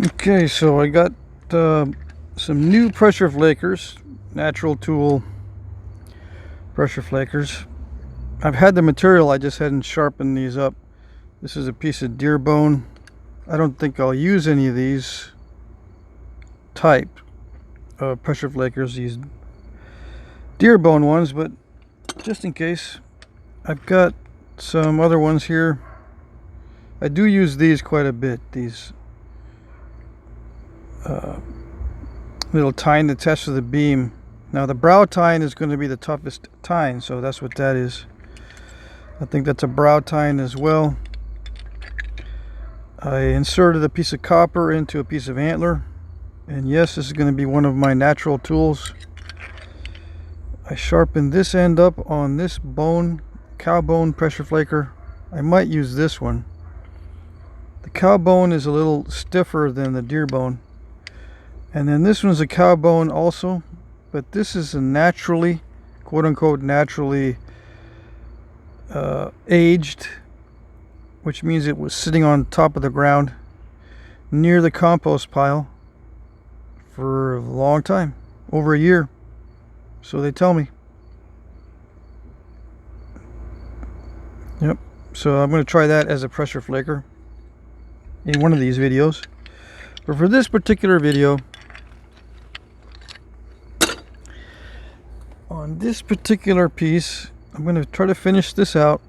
Okay, so I got some new pressure flakers, natural tool pressure flakers. I've had the material, I just hadn't sharpened these up. This is a piece of deer bone. I don't think I'll use any of these type of pressure flakers, these deer bone ones, but just in case, I've got some other ones here. I do use these quite a bit, these little tine attached to the beam. Now the brow tine is going to be the toughest tine, so that's what that is. I think that's a brow tine as well. I inserted a piece of copper into a piece of antler, and yes, this is going to be one of my natural tools. I sharpened this end up on this bone, cow bone pressure flaker. I might use this one. The cow bone is a little stiffer than the deer bone. And then this one's a cow bone also, but this is a naturally, quote unquote, naturally aged, which means it was sitting on top of the ground near the compost pile for a long time, over a year. So they tell me. Yep. So I'm going to try that as a pressure flaker in one of these videos. But for this particular video, on this particular piece, I'm going to try to finish this out.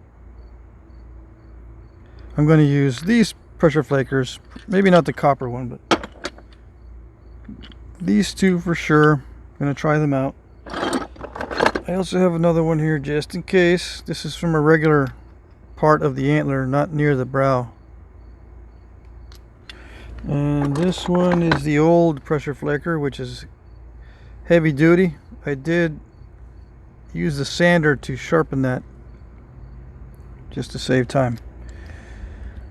I'm going to use these pressure flakers, maybe not the copper one, but these two for sure. I'm going to try them out. I also have another one here just in case. This is from a regular part of the antler, not near the brow. And this one is the old pressure flaker, which is heavy duty. I did use the sander to sharpen that just to save time.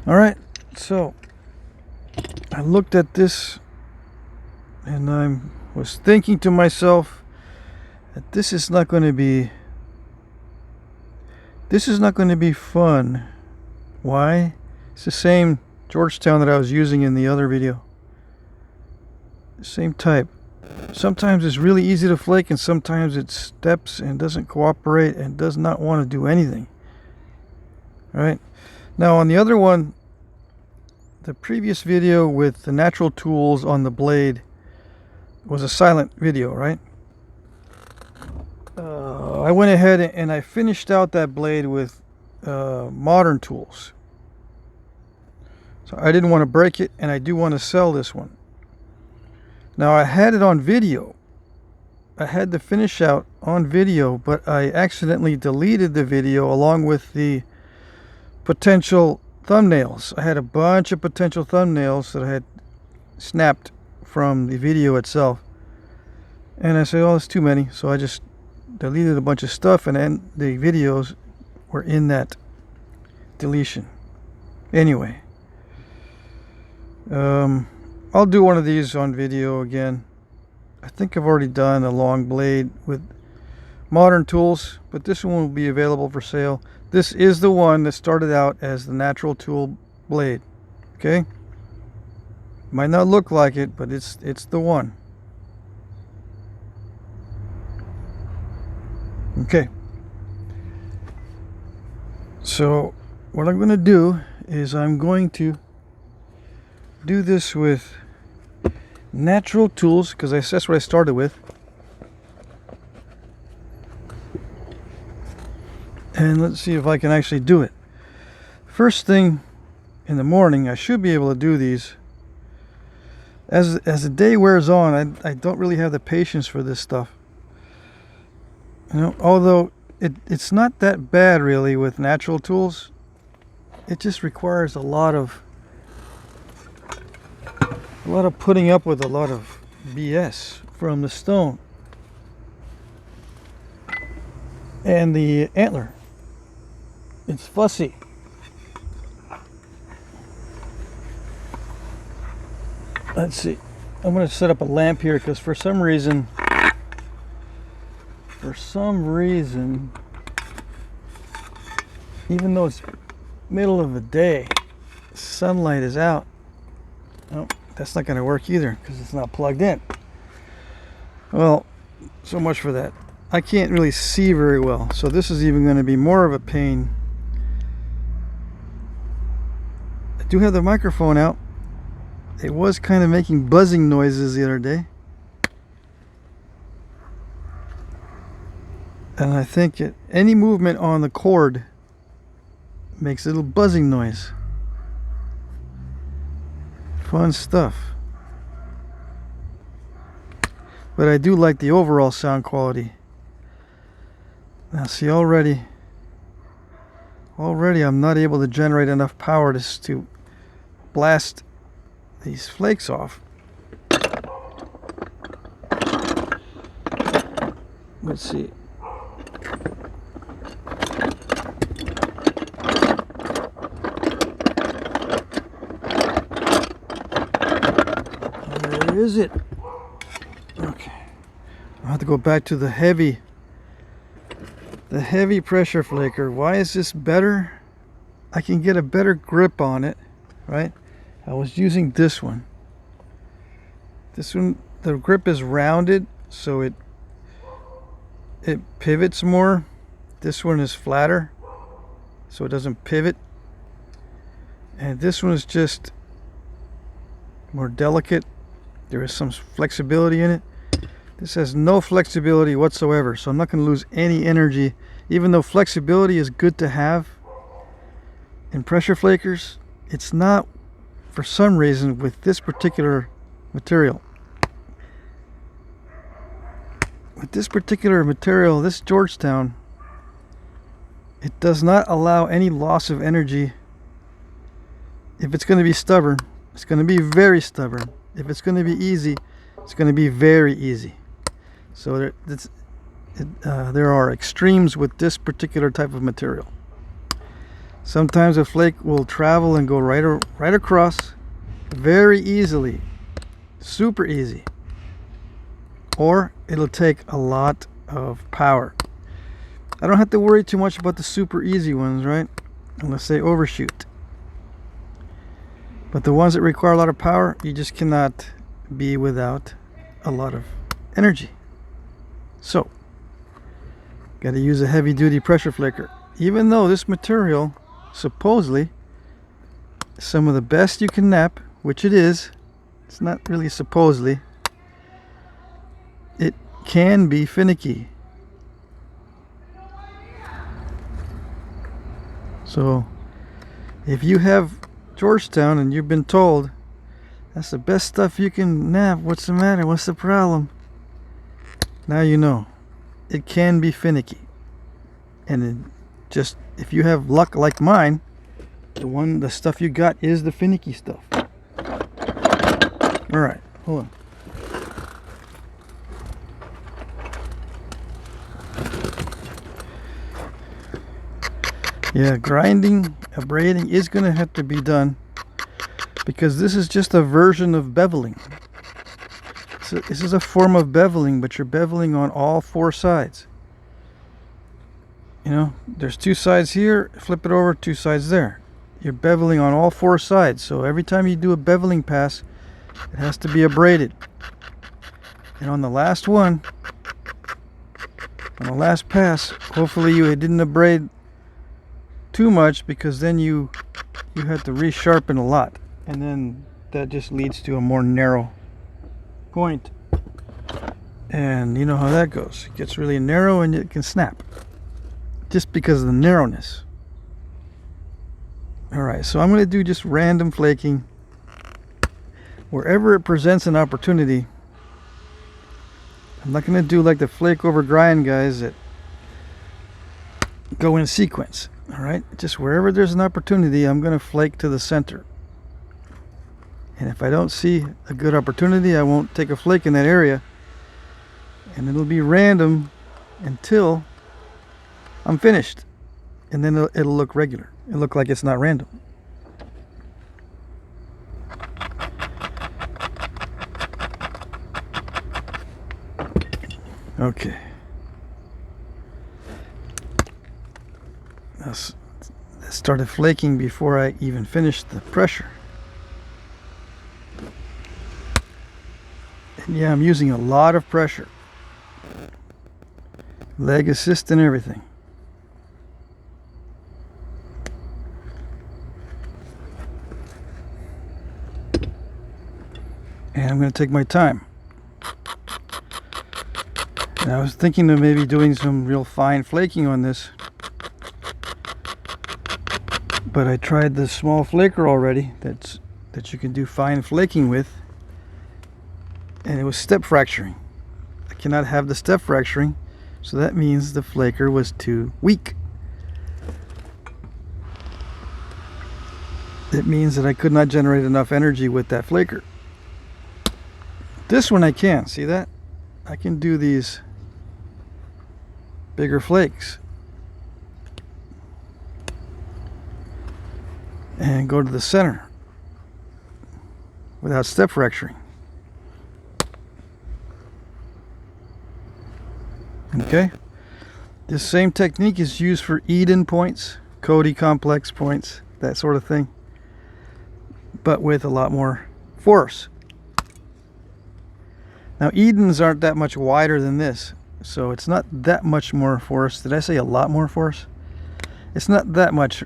Alright, so I looked at this and I was thinking to myself that this is not going to be fun. Why? It's the same Georgetown that I was using in the other video. Same type. Sometimes it's really easy to flake, and sometimes it steps and doesn't cooperate and does not want to do anything. Alright. Now on the other one, the previous video with the natural tools on the blade was a silent video, right? I went ahead and I finished out that blade with modern tools. So I didn't want to break it, and I do want to sell this one. Now I had it on video. I had the finish out on video, but I accidentally deleted the video along with the potential thumbnails. I had a bunch of potential thumbnails that I had snapped from the video itself. And I said, oh, it's too many. So I just deleted a bunch of stuff, and then the videos were in that deletion. Anyway. I'll do one of these on video again. I think I've already done a long blade with modern tools, but this one will be available for sale. This is the one that started out as the natural tool blade. Okay? Might not look like it, but it's the one. Okay. So what I'm going to do is I'm going to do this with natural tools, because that's what I started with. And let's see if I can actually do it. First thing in the morning, I should be able to do these. As the day wears on, I don't really have the patience for this stuff. You know, although it's not that bad really with natural tools. It just requires a lot of putting up with a lot of BS from the stone and the antler. It's fussy. Let's see. I'm going to set up a lamp here because for some reason, even though it's middle of the day, sunlight is out. Oh, that's not going to work either because it's not plugged in. Well, so much for that. I can't really see very well, so this is even going to be more of a pain. I do have the microphone out. It was kind of making buzzing noises the other day. And I think any movement on the cord makes a little buzzing noise. Fun stuff. But I do like the overall sound quality. Now see, already I'm not able to generate enough power to blast these flakes off. Let's see. Where is it? Okay. I'll have to go back to the heavy pressure flaker. Why is this better? I can get a better grip on it, right? I was using this one. This one, the grip is rounded, so it pivots more. This one is flatter, so it doesn't pivot. And this one is just more delicate. There is some flexibility in it. This has no flexibility whatsoever, so I'm not going to lose any energy, even though flexibility is good to have in pressure flakers. It's not, for some reason, with this particular material. With this particular material, this Georgetown, it does not allow any loss of energy. If it's going to be stubborn, it's going to be very stubborn. If it's going to be easy, it's going to be very easy. So there are extremes with this particular type of material. Sometimes a flake will travel and go right across very easily, super easy. Or it'll take a lot of power. I don't have to worry too much about the super easy ones, right? Unless they overshoot. But the ones that require a lot of power, you just cannot be without a lot of energy. So, got to use a heavy duty pressure flaker. Even though this material, supposedly, is some of the best you can knap, which it is. It's not really supposedly. It can be finicky. So, if you have Georgetown and you've been told that's the best stuff you can knap, what's the matter? What's the problem? Now you know. It can be finicky. And if you have luck like mine, the stuff you got is the finicky stuff. Alright, hold on. Yeah, grinding, abrading is going to have to be done because this is just a version of beveling. So this is a form of beveling, but you're beveling on all four sides. You know, there's two sides here, flip it over, two sides there. You're beveling on all four sides, so every time you do a beveling pass, it has to be abraded. And on the last one, on the last pass, hopefully you didn't abrade too much, because then you have to resharpen a lot, and then that just leads to a more narrow point, and you know how that goes. It gets really narrow and it can snap just because of the narrowness. Alright, so I'm going to do just random flaking wherever it presents an opportunity. I'm not going to do like the Flake Over Grind guys that go in sequence. Alright, just wherever there's an opportunity, I'm going to flake to the center. And if I don't see a good opportunity, I won't take a flake in that area. And it'll be random until I'm finished. And then it'll look regular. It'll look like it's not random. Okay. I started flaking before I even finished the pressure. Yeah, I'm using a lot of pressure. Leg assist and everything. And I'm going to take my time. And I was thinking of maybe doing some real fine flaking on this. But I tried the small flaker already that you can do fine flaking with. And it was step fracturing. I cannot have the step fracturing. So that means the flaker was too weak. It means that I could not generate enough energy with that flaker. This one I can. See that? I can do these bigger flakes. And go to the center without step fracturing. Okay? This same technique is used for Eden points, Cody complex points, that sort of thing, but with a lot more force. Now Edens aren't that much wider than this, so it's not that much more force. Did I say a lot more force? It's not that much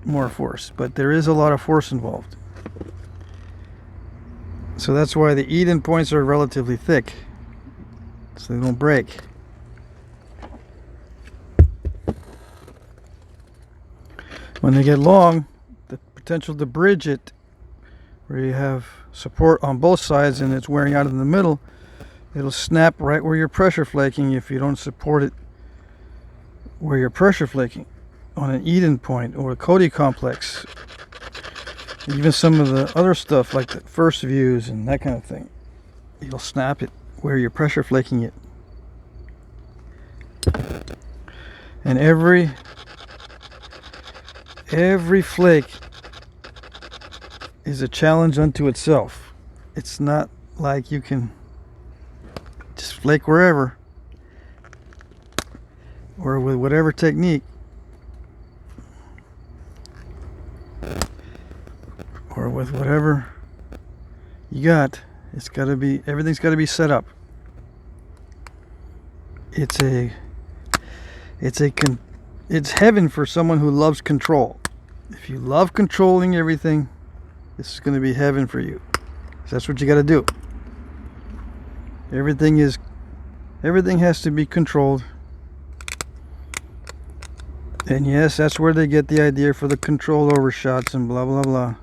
more force, but there is a lot of force involved. So that's why the Eden points are relatively thick, so they don't break. When they get long, the potential to bridge it, where you have support on both sides and it's wearing out in the middle, it'll snap right where you're pressure flaking if you don't support it where you're pressure flaking on an Eden point or a Cody complex. Even some of the other stuff like the first views and that kind of thing, you'll snap it where you're pressure flaking it. And every flake is a challenge unto itself. It's not like you can just flake wherever or with whatever technique or with whatever you got. It's got to be, everything's got to be set up. It's heaven for someone who loves control. If you love controlling everything, this is going to be heaven for you. So that's what you got to do. Everything has to be controlled. And yes, that's where they get the idea for the control overshots and blah blah blah.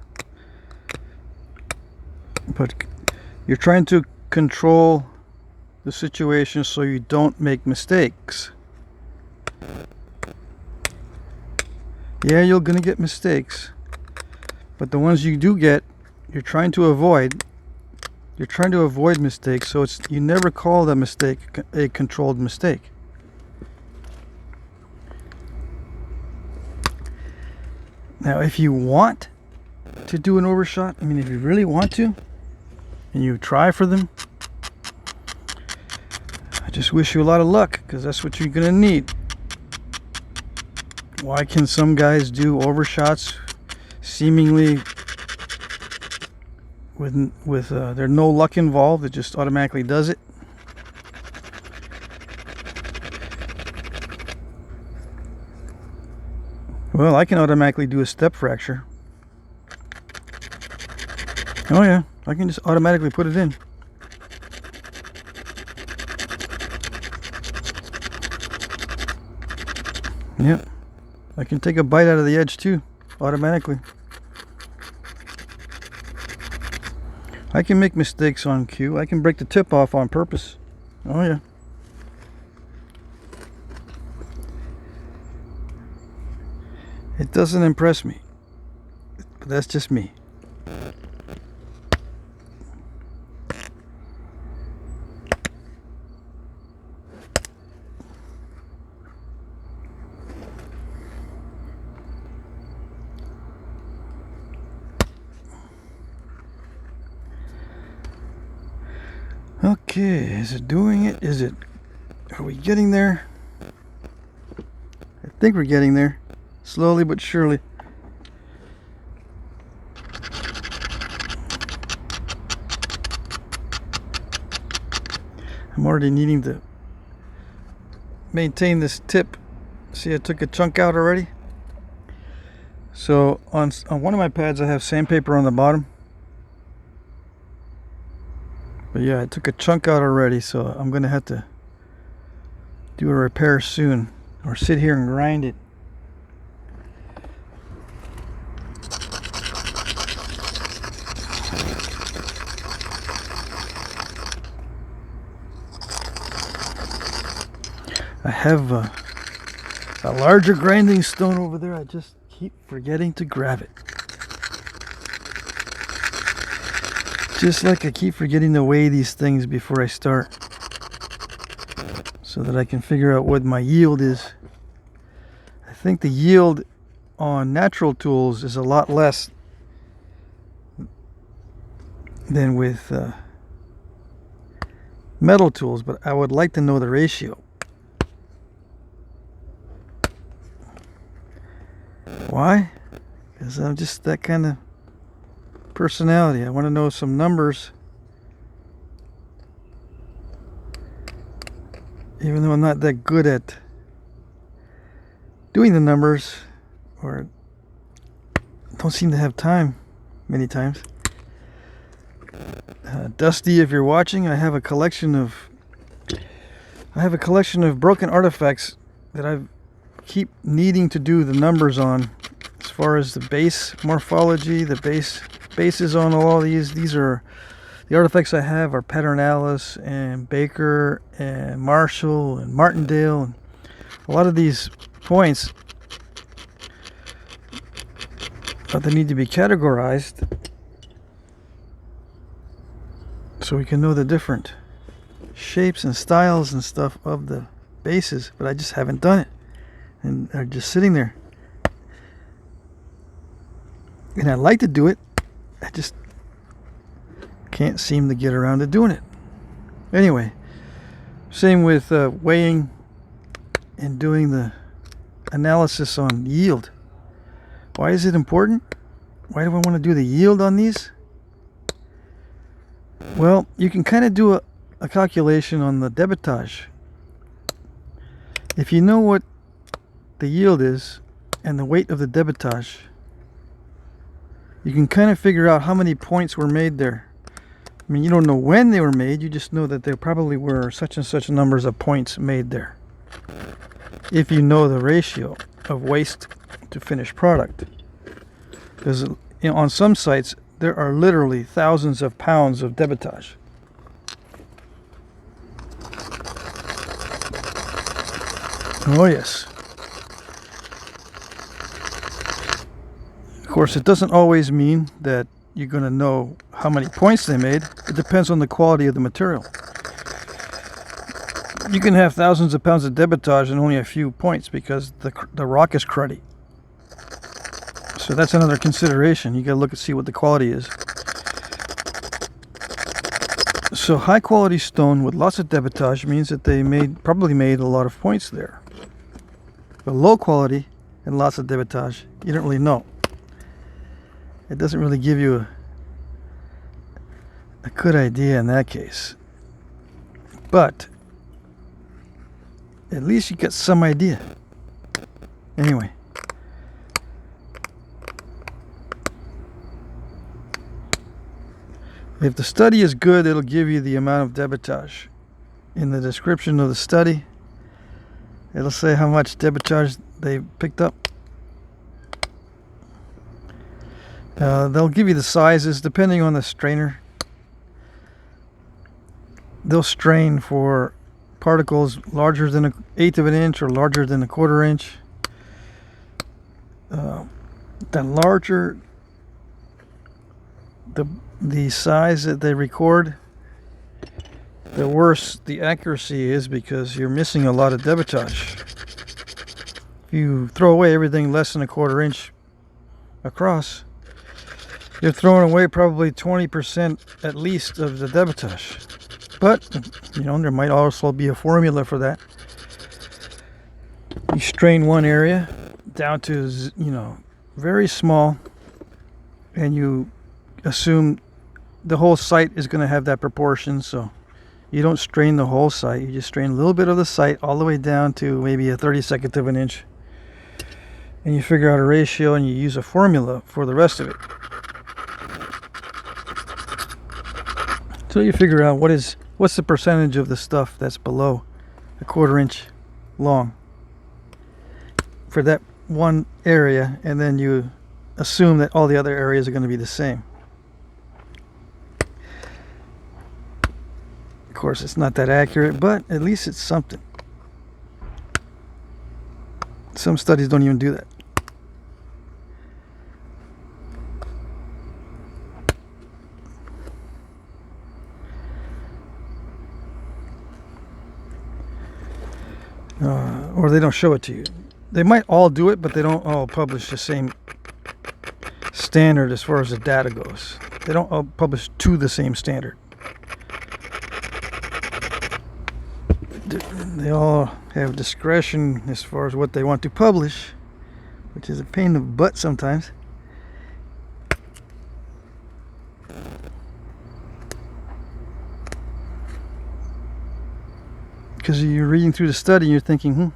But you're trying to control the situation so you don't make mistakes. Yeah, you're gonna get mistakes, but the ones you do get, you're trying to avoid. You're trying to avoid mistakes, so you never call that mistake a controlled mistake. Now, if you want to do an overshot, I mean, if you really want to, and you try for them, I just wish you a lot of luck, because that's what you're gonna need. Why can some guys do overshots seemingly with there's no luck involved? It just automatically does it. Well, I can automatically do a step fracture. Oh yeah, I can just automatically put it in. Yep. I can take a bite out of the edge too, automatically. I can make mistakes on cue. I can break the tip off on purpose. Oh yeah. It doesn't impress me, but that's just me. Okay, is it doing it? Are we getting there? I think we're getting there. Slowly but surely. I'm already needing to maintain this tip. See, I took a chunk out already. So on one of my pads I have sandpaper on the bottom. But yeah, I took a chunk out already, so I'm gonna have to do a repair soon, or sit here and grind it. I have a larger grinding stone over there. I just keep forgetting to grab it. Just like I keep forgetting to weigh these things before I start, so that I can figure out what my yield is. I think the yield on natural tools is a lot less than with metal tools, but I would like to know the ratio. Why? Because I'm just that kind of personality. I want to know some numbers, even though I'm not that good at doing the numbers, or don't seem to have time many times. Dusty, if you're watching, I have a collection of broken artifacts that I keep needing to do the numbers on, as far as the base morphology, the bases on all these are the artifacts I have are Paternalis and Baker and Marshall and Martindale, and a lot of these points, but they need to be categorized so we can know the different shapes and styles and stuff of the bases, but I just haven't done it, and they're just sitting there. And I'd like to do it, I just can't seem to get around to doing it. Anyway, same with weighing and doing the analysis on yield. Why is it important? Why do I want to do the yield on these? Well, you can kind of do a calculation on the debitage. If you know what the yield is and the weight of the debitage, you can kind of figure out how many points were made there. I mean, you don't know when they were made, you just know that there probably were such and such numbers of points made there, if you know the ratio of waste to finished product. Because on some sites there are literally thousands of pounds of debitage. Oh yes. Of course, it doesn't always mean that you're going to know how many points they made. It depends on the quality of the material. You can have thousands of pounds of debitage and only a few points because the rock is cruddy. So that's another consideration. You got to look and see what the quality is. So high quality stone with lots of debitage means that they probably made a lot of points there. But low quality and lots of debitage, you don't really know. It doesn't really give you a good idea in that case. But at least you get some idea. Anyway. If the study is good, it'll give you the amount of debitage. In the description of the study, it'll say how much debitage they picked up. They'll give you the sizes depending on the strainer. They'll strain for particles larger than 1/8 of an inch or larger than 1/4 inch. The larger the size that they record, the worse the accuracy is, because you're missing a lot of debitage. If you throw away everything less than 1/4 inch across, you're throwing away probably 20% at least of the debitage. But, you know, there might also be a formula for that. You strain one area down to, you know, very small, and you assume the whole site is going to have that proportion, so You don't strain the whole sight. You just strain a little bit of the sight all the way down to maybe a 32nd of an inch. And you figure out a ratio and you use a formula for the rest of it. So you figure out what's the percentage of the stuff that's below a 1/4 inch long for that one area, and then you assume that all the other areas are going to be the same. Of course, it's not that accurate, but at least it's something. Some studies don't even do that. Or they don't show it to you. They might all do it, but they don't all publish the same standard as far as the data goes. They don't all publish to the same standard. They all have discretion as far as what they want to publish, which is a pain in the butt sometimes. Because you're reading through the study and you're thinking,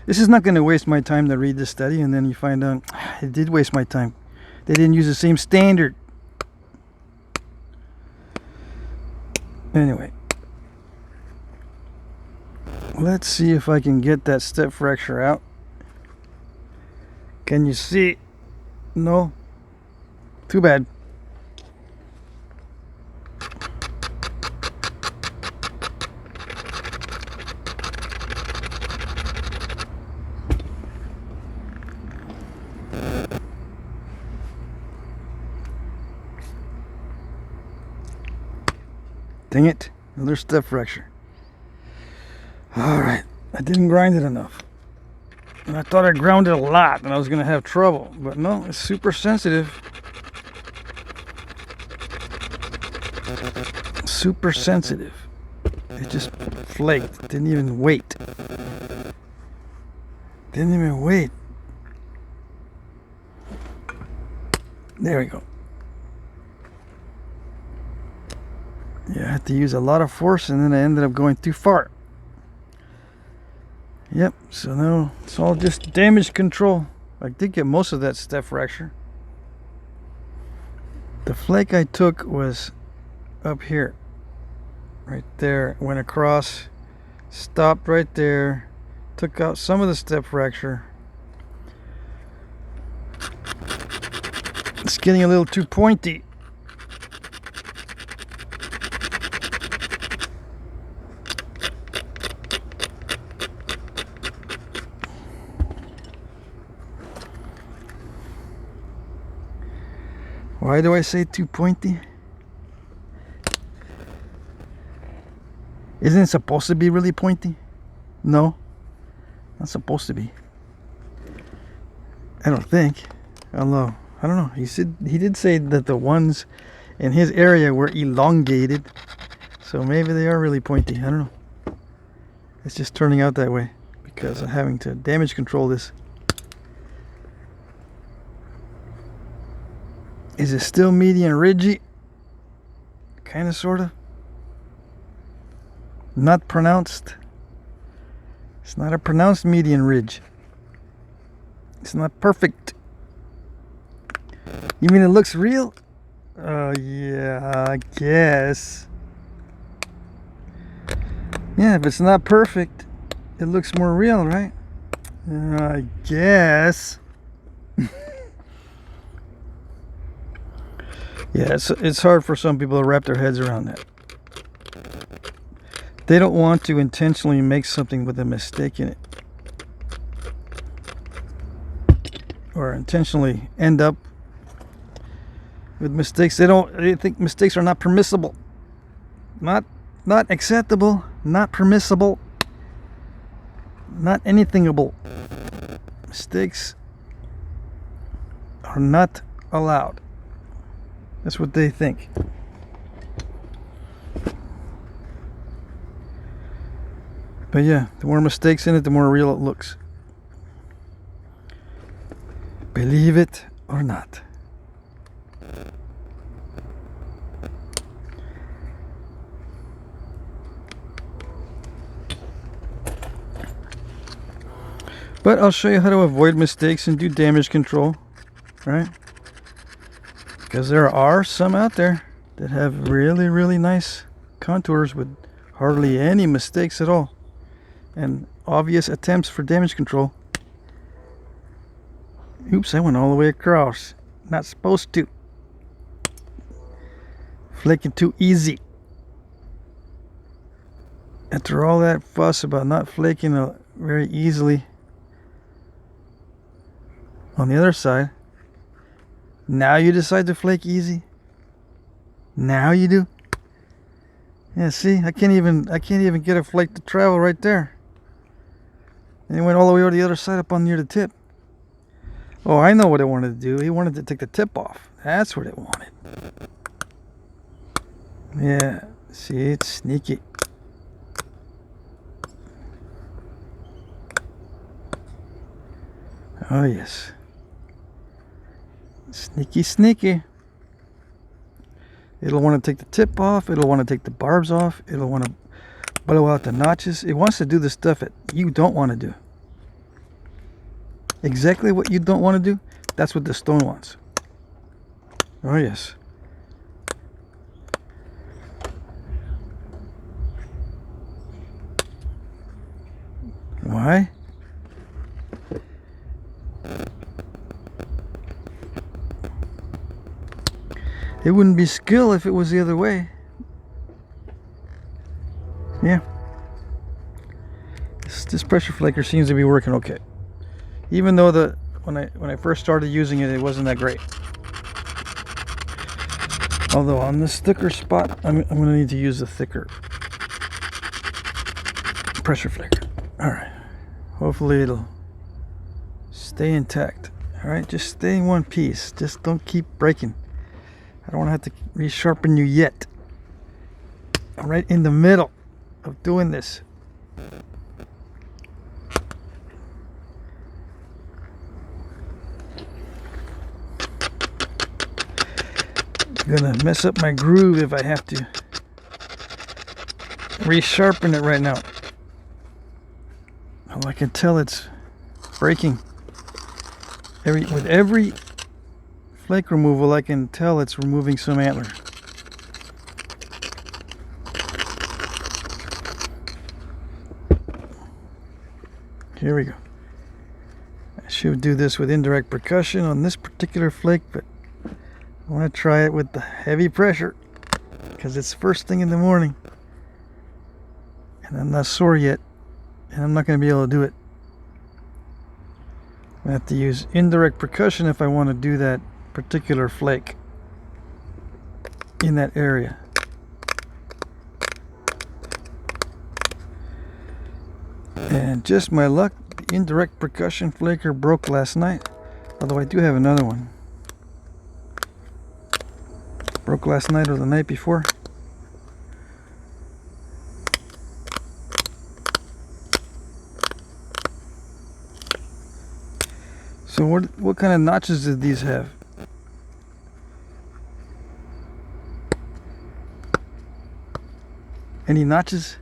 this is not going to waste my time to read this study, and then you find out it did waste my time. They didn't use the same standard. Anyway, let's see if I can get that step fracture out. Can you see? No? Too bad. Dang it, another step fracture. Alright, I didn't grind it enough. And I thought I ground it a lot and I was going to have trouble. But no, it's super sensitive. Super sensitive. It just flaked. Didn't even wait. Didn't even wait. There we go. Yeah, I had to use a lot of force and then I ended up going too far. Yep, so now it's all just damage control. I did get most of that step fracture. The flake I took was up here. Right there. Went across. Stopped right there. Took out some of the step fracture. It's getting a little too pointy. Why do I say too pointy? Isn't it supposed to be really pointy? No, not supposed to be. I don't think. Although, I don't know. He did say that the ones in his area were elongated. So maybe they are really pointy. I don't know. It's just turning out that way because I'm having to damage control this. Is it still medium ridgy? Kind of, sort of. Not pronounced. It's not a pronounced median ridge. It's not perfect. You mean it looks real? Oh, yeah, I guess. Yeah, if it's not perfect, it looks more real, right? I guess. Yeah, it's hard for some people to wrap their heads around that. They don't want to intentionally make something with a mistake in it. Or intentionally end up with mistakes. They think mistakes are not permissible. Not acceptable, not permissible, not anythingable. Mistakes are not allowed. That's what they think. But yeah, the more mistakes in it, the more real it looks. Believe it or not. But I'll show you how to avoid mistakes and do damage control, right? Because there are some out there that have really, really nice contours with hardly any mistakes at all, and obvious attempts for damage control. Oops, I went all the way across. Not supposed to. Flaking too easy. After all that fuss about not flaking very easily on the other side, now you decide to flake easy? Now you do? Yeah, see, I can't even get a flake to travel right there. And it went all the way over the other side up on near the tip. Oh, I know what it wanted to do. He wanted to take the tip off. That's what it wanted. Yeah, see, it's sneaky. Oh, yes. Sneaky, sneaky. It'll want to take the tip off. It'll want to take the barbs off. It'll want to blow out the notches. It wants to do the stuff that you don't want to do. Exactly what you don't want to do, that's what the stone wants. Oh, yes. Why? It wouldn't be skill if it was the other way. Yeah. This pressure flaker seems to be working okay. Even though when I first started using it, it wasn't that great. Although on this thicker spot, I'm going to need to use the thicker pressure flaker. All right. Hopefully it'll stay intact. All right, just stay in one piece. Just don't keep breaking. I don't want to have to resharpen you yet. I'm right in the middle of doing this. I'm gonna mess up my groove if I have to resharpen it right now. Oh, I can tell it's breaking. With every flake removal, I can tell it's removing some antler. Here we go. I should do this with indirect percussion on this particular flake, but I want to try it with the heavy pressure because it's first thing in the morning and I'm not sore yet, and I'm not going to be able to do it. I have to use indirect percussion if I want to do that particular flake in that area. And just my luck, the indirect percussion flaker broke last night, although I do have another one. Broke last night or the night before. So what kind of notches did these have? Any notches?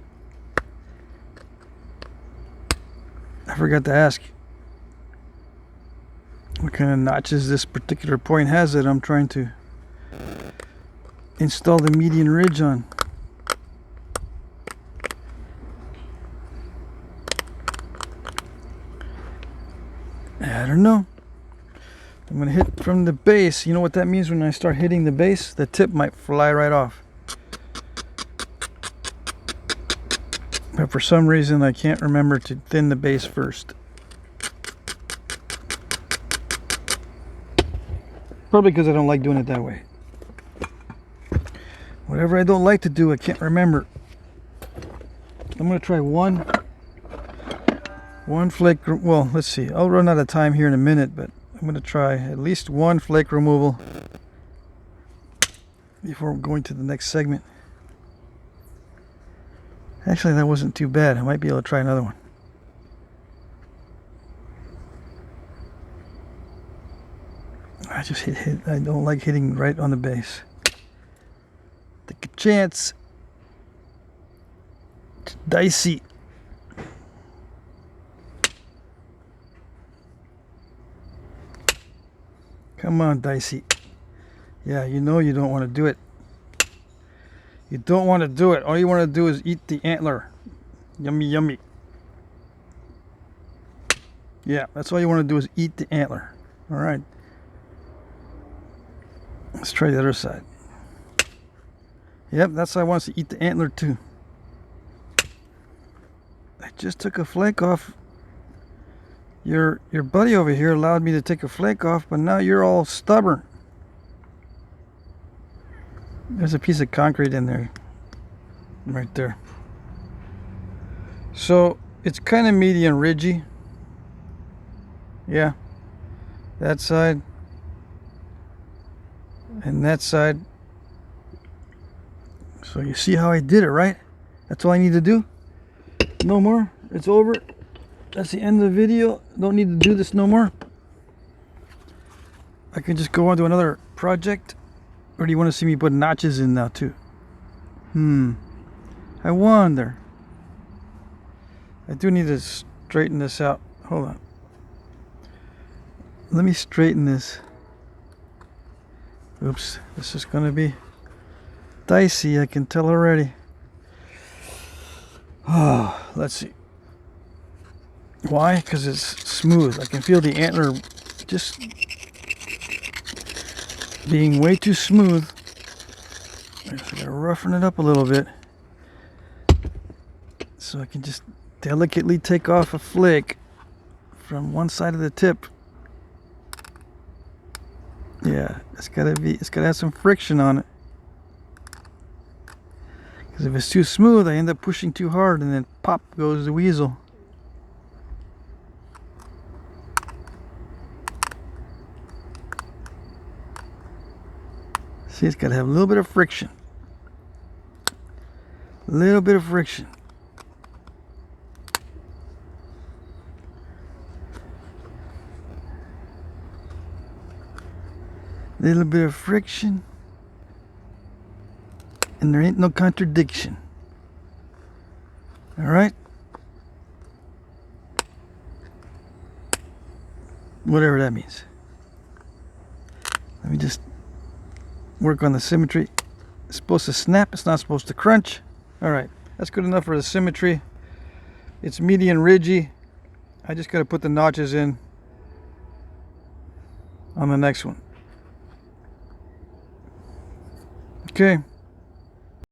I forgot to ask. What kind of notches this particular point has that I'm trying to install the median ridge on. I don't know. I'm going to hit from the base. You know what that means when I start hitting the base? The tip might fly right off. But for some reason I can't remember to thin the base first. Probably because I don't like doing it that way. Whatever I don't like to do, I can't remember. I'm going to try one flake. Well, let's see. I'll run out of time here in a minute, but I'm going to try at least one flake removal before going to the next segment. Actually, that wasn't too bad. I might be able to try another one. I just hit. I don't like hitting right on the base. Take a chance. It's dicey. Come on, Dicey. Yeah, you know you don't want to do it. You don't want to do it. All you want to do is eat the antler. Yummy, yummy. Yeah, that's all you want to do is eat the antler. All right. Let's try the other side. Yep, that's how I want to eat the antler too. I just took a flake off. Your buddy over here allowed me to take a flake off, but now you're all stubborn. There's a piece of concrete in there. Right there. So it's kind of meaty and ridgy. Yeah. That side. And that side. So you see how I did it, right? That's all I need to do. No more. It's over. That's the end of the video. Don't need to do this no more. I can just go on to another project. Or do you want to see me put notches in now too? I wonder. I do need to straighten this out. Hold on. Let me straighten this. Oops. This is going to be dicey. I can tell already. Oh, let's see. Why? Because it's smooth. I can feel the antler just being way too smooth. I gotta roughen it up a little bit so I can just delicately take off a flake from one side of the tip. Yeah, it's gotta have some friction on it. Because if it's too smooth, I end up pushing too hard and then pop goes the weasel. See, it's got to have a little bit of friction. A little bit of friction. Little bit of friction. And there ain't no contradiction. All right? Whatever that means. Let me just work on the symmetry. It's supposed to snap, it's not supposed to crunch. Alright, that's good enough for the symmetry. It's meaty and ridgy. I just got to put the notches in on the next one. Okay.